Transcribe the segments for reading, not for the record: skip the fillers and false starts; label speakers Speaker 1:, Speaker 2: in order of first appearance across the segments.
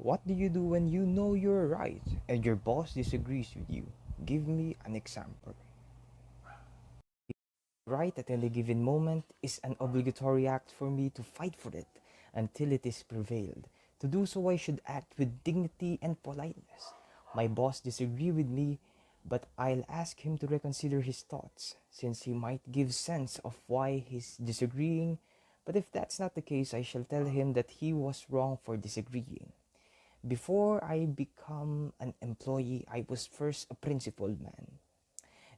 Speaker 1: What do you do when you know you're right and your boss disagrees with you? Give me an example. Right at any given moment is an obligatory act for me to fight for it until it is prevailed. To do so, I should act with dignity and politeness. My boss disagree with me, but I'll ask him to reconsider his thoughts, since he might give sense of why he's disagreeing. But if that's not the case, I shall tell him that he was wrong for disagreeing. Before I become an employee, I was first a principled man.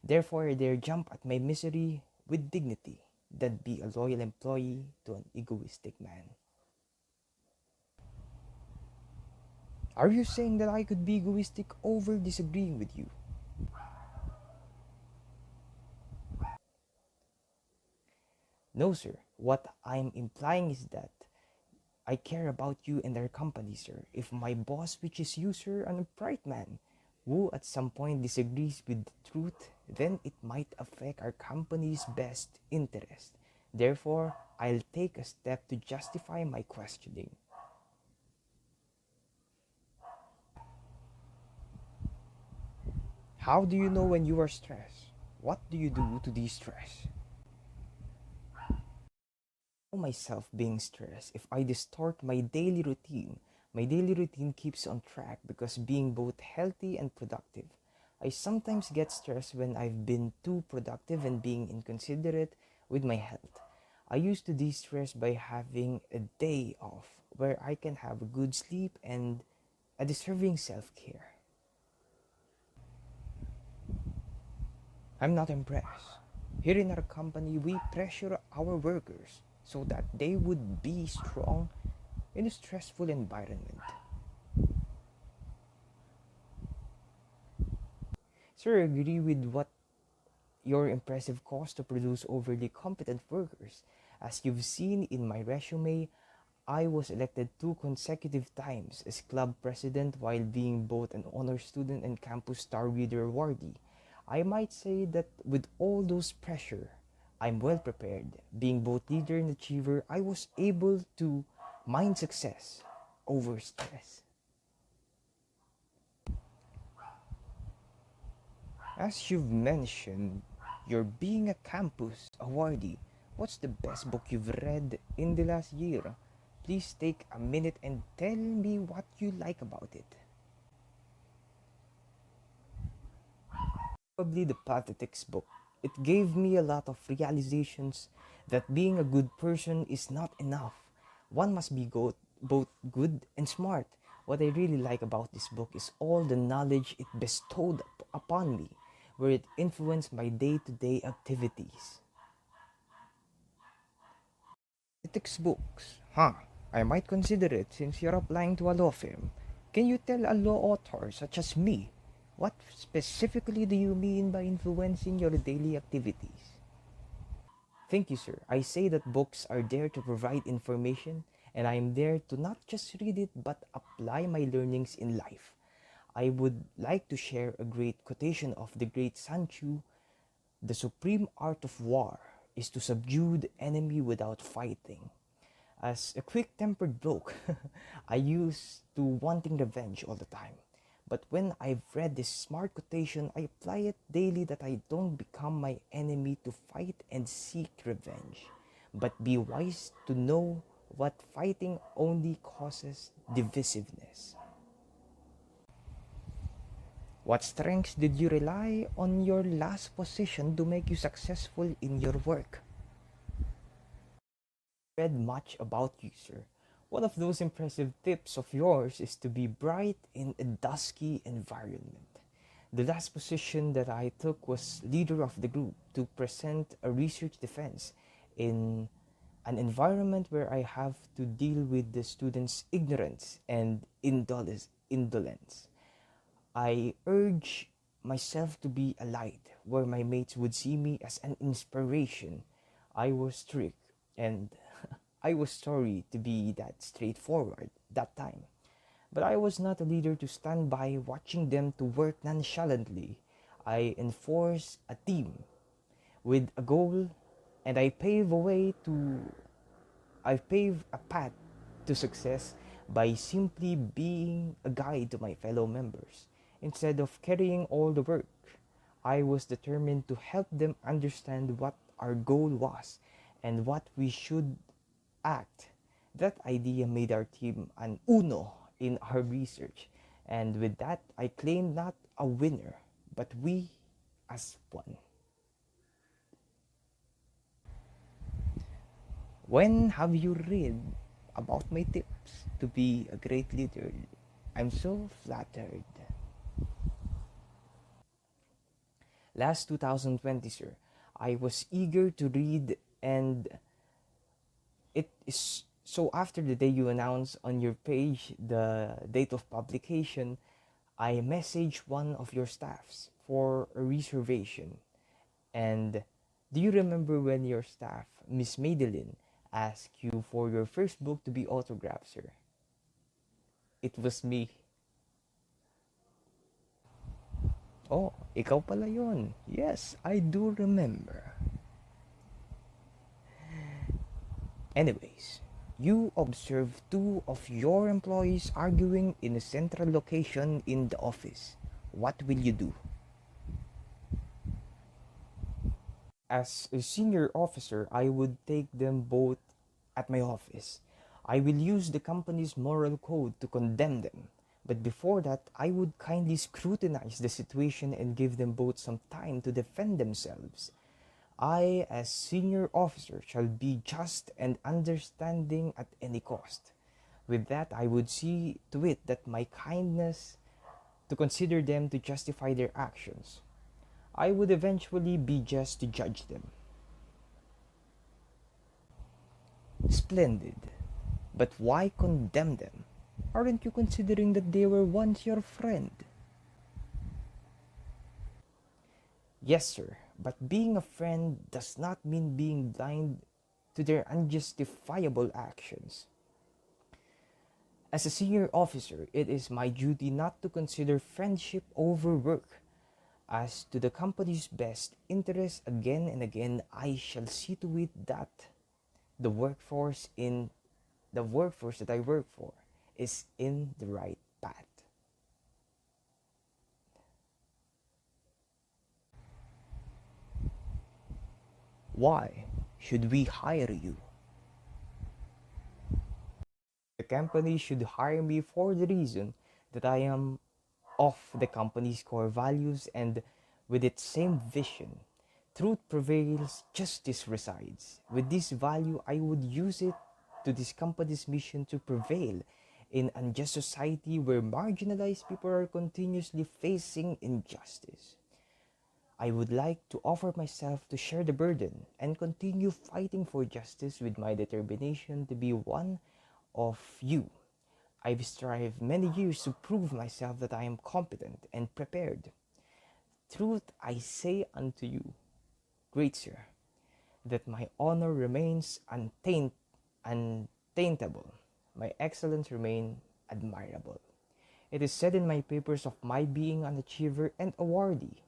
Speaker 1: Therefore, I dare jump at my misery with dignity than be a loyal employee to an egoistic man. Are you saying that I could be egoistic over disagreeing with you? No, sir. What I'm implying is that I care about you and our company, sir. If my boss, which is you, sir, an upright man, who at some point disagrees with the truth, then it might affect our company's best interest. Therefore, I'll take a step to justify my questioning. How do you know when you are stressed? What do you do to de-stress? I know myself being stressed if I distort my daily routine. My daily routine keeps on track because being both healthy and productive. I sometimes get stressed when I've been too productive and being inconsiderate with my health. I used to de-stress by having a day off where I can have a good sleep and a deserving self-care. I'm not impressed. Here in our company, we pressure our workers so that they would be strong in a stressful environment. Sir, I agree with what your impressive cost to produce overly competent workers. As you've seen in my resume, I was elected 2 consecutive times as club president while being both an honor student and campus star reader awardee. I might say that with all those pressure, I'm well prepared. Being both leader and achiever, I was able to mind success over stress. As you've mentioned, you're being a campus awardee. What's the best book you've read in the last year? Please take a minute and tell me what you like about it. Probably the Pathetics book. It gave me a lot of realizations that being a good person is not enough. One must be both good and smart. What I really like about this book is all the knowledge it bestowed upon me, where it influenced my day to day activities. Ethics books. Huh. I might consider it since you're applying to a law firm. Can you tell a law author such as me what specifically do you mean by influencing your daily activities? Thank you, sir. I say that books are there to provide information, and I am there to not just read it but apply my learnings in life. I would like to share a great quotation of the great Sun Tzu. The supreme art of war is to subdue the enemy without fighting. As a quick tempered bloke, I used to wanting revenge all the time. But when I've read this smart quotation, I apply it daily that I don't become my enemy to fight and seek revenge, but be wise to know what fighting only causes divisiveness. What strengths did you rely on your last position to make you successful in your work? Read much about you, sir. One of those impressive tips of yours is to be bright in a dusky environment. The last position that I took was leader of the group to present a research defense in an environment where I have to deal with the students' ignorance and indolence. I urge myself to be a light where my mates would see me as an inspiration. I was strict and I was sorry to be that straightforward that time. But I was not a leader to stand by watching them to work nonchalantly. I enforce a team with a goal and I pave a path to success by simply being a guide to my fellow members. Instead of carrying all the work, I was determined to help them understand what our goal was and what we should act. That idea made our team an uno in our research, and with that, I claimed not a winner, but we as one. When have you read about my tips to be a great leader? I'm so flattered. Last 2020, sir, I was eager to read, and it is so after the day you announce on your page the date of publication, I messaged one of your staffs for a reservation. And do you remember when your staff, Miss Madeline, asked you for your first book to be autographed, sir? It was me. Oh, ikaw pala yun. Yes, I do remember. Anyways, you observe two of your employees arguing in a central location in the office. What will you do? As a senior officer, I would take them both at my office. I will use the company's moral code to condemn them. But before that, I would kindly scrutinize the situation and give them both some time to defend themselves. I, as senior officer, shall be just and understanding at any cost. With that, I would see to it that my kindness to consider them to justify their actions. I would eventually be just to judge them. Splendid. But why condemn them? Aren't you considering that they were once your friend? Yes, sir, but being a friend does not mean being blind to their unjustifiable actions. As a senior officer, it is my duty not to consider friendship over work. As to the company's best interest, again and again, I shall see to it that the workforce in the workforce that I work for is in the right path. Why should we hire you? The company should hire me for the reason that I am of the company's core values and with its same vision. Truth prevails, justice resides. With this value, I would use it to this company's mission to prevail in unjust society where marginalized people are continuously facing injustice. I would like to offer myself to share the burden and continue fighting for justice with my determination to be one of you. I've strived many years to prove myself that I am competent and prepared. Truth I say unto you, great sir, that my honor remains untaintable, my excellence remain admirable. It is said in my papers of my being an achiever and awardee,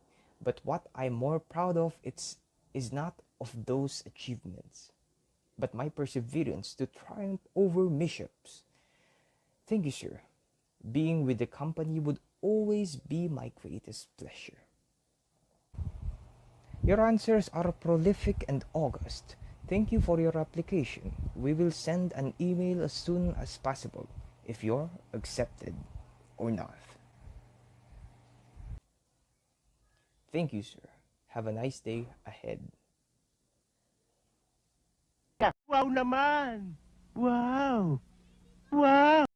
Speaker 1: but what I'm more proud of is not of those achievements, but my perseverance to triumph over mishaps. Thank you, sir. Being with the company would always be my greatest pleasure. Your answers are prolific and august. Thank you for your application. We will send an email as soon as possible if you're accepted or not. Thank you, sir. Have a nice day ahead.
Speaker 2: Wow naman! Wow! Wow!